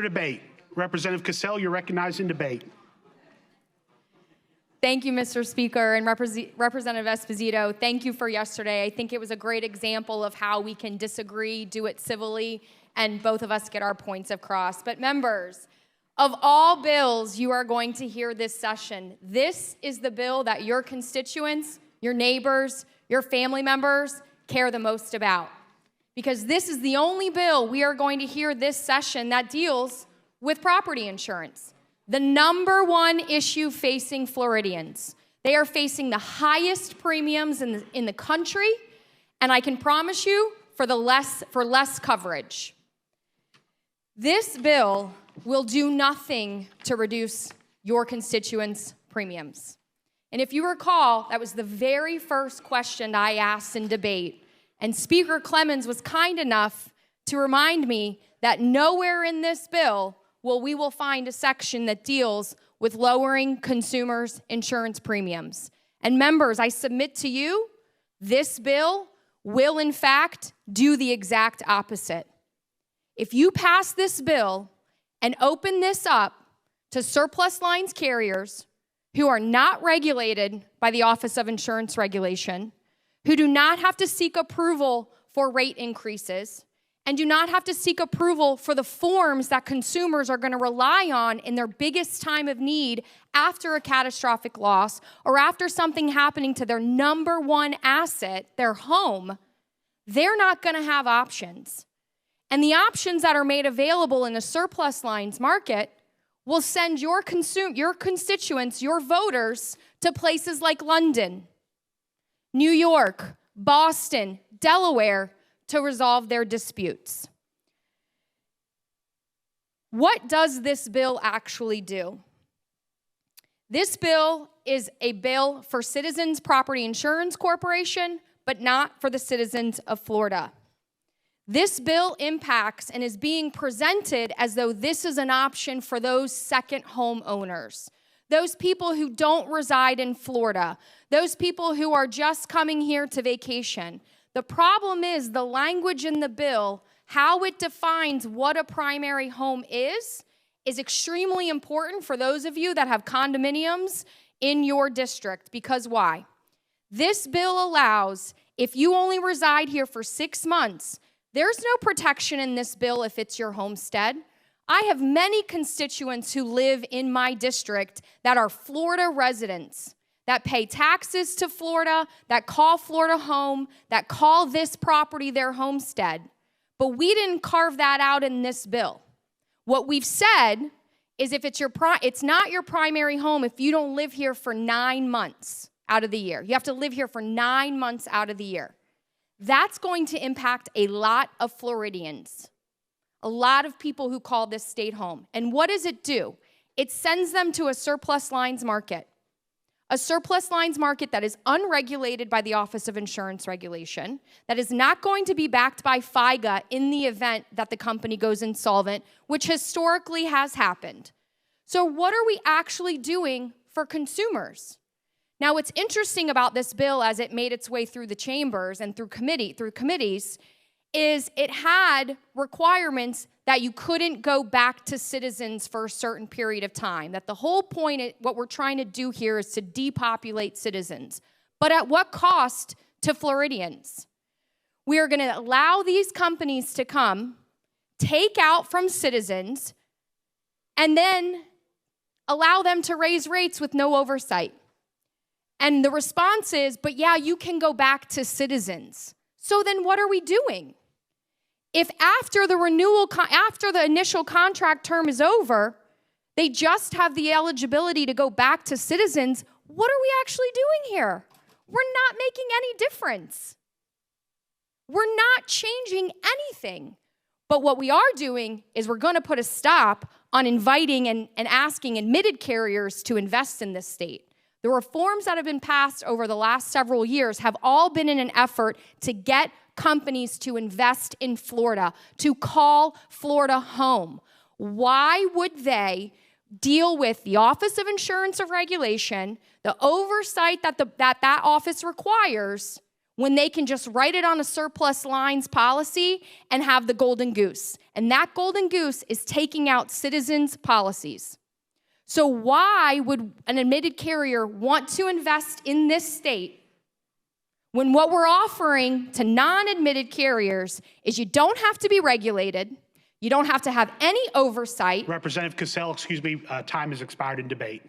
Debate. Representative Cassell, you're recognized in debate. Thank you, Mr. Speaker. And Representative Esposito, thank you for yesterday. I think it was a great example of how we can disagree, do it civilly, and both of us get our points across. But members, of all bills you are going to hear this session, this is the bill that your constituents, your neighbors, your family members care the most about. Because this is the only bill we are going to hear this session that deals with property insurance. The number one issue facing Floridians. They are facing the highest premiums in the country, and I can promise you for less coverage. This bill will do nothing to reduce your constituents' premiums. And if you recall, that was the very first question I asked in debate, and Speaker Clemens was kind enough to remind me that nowhere in this bill we will find a section that deals with lowering consumers' insurance premiums. And members, I submit to you, this bill will in fact do the exact opposite. If you pass this bill and open this up to surplus lines carriers who are not regulated by the Office of Insurance Regulation, who do not have to seek approval for rate increases, and do not have to seek approval for the forms that consumers are going to rely on in their biggest time of need after a catastrophic loss or after something happening to their number one asset, their home, they're not going to have options. And the options that are made available in the surplus lines market will send your constituents, your voters, to places like London, New York, Boston, Delaware, to resolve their disputes. What does this bill actually do? This bill is a bill for Citizens Property Insurance Corporation, but not for the citizens of Florida. This bill impacts and is being presented as though this is an option for those second home owners, those people who don't reside in Florida, those people who are just coming here to vacation. The problem is the language in the bill, how it defines what a primary home is extremely important for those of you that have condominiums in your district. Because why? This bill allows, if you only reside here for 6 months, there's no protection in this bill if it's your homestead. I have many constituents who live in my district that are Florida residents, that pay taxes to Florida, that call Florida home, that call this property their homestead. But we didn't carve that out in this bill. What we've said is if it's not your primary home if you don't live here for 9 months out of the year. You have to live here for 9 months out of the year. That's going to impact a lot of Floridians, a lot of people who call this state home. And what does it do? It sends them to a surplus lines market. A surplus lines market that is unregulated by the Office of Insurance Regulation, that is not going to be backed by FIGA in the event that the company goes insolvent, which historically has happened. So what are we actually doing for consumers? Now, what's interesting about this bill as it made its way through the chambers and through committees is it had requirements that you couldn't go back to Citizens for a certain period of time. That the whole point, what we're trying to do here is to depopulate Citizens. But at what cost to Floridians? We are going to allow these companies to come, take out from Citizens, and then allow them to raise rates with no oversight. And the response is, but yeah, you can go back to Citizens. So then what are we doing? If after the initial contract term is over, they just have the eligibility to go back to Citizens, what are we actually doing here? We're not making any difference. We're not changing anything. But what we are doing is we're going to put a stop on inviting and asking admitted carriers to invest in this state. The reforms that have been passed over the last several years have all been in an effort to get companies to invest in Florida, to call Florida home. Why would they deal with the Office of Insurance Regulation, the oversight that office requires, when they can just write it on a surplus lines policy and have the golden goose. And that golden goose is taking out Citizens policies. So why would an admitted carrier want to invest in this state when what we're offering to non-admitted carriers is you don't have to be regulated, you don't have to have any oversight. Representative Cassell, excuse me, time has expired in debate.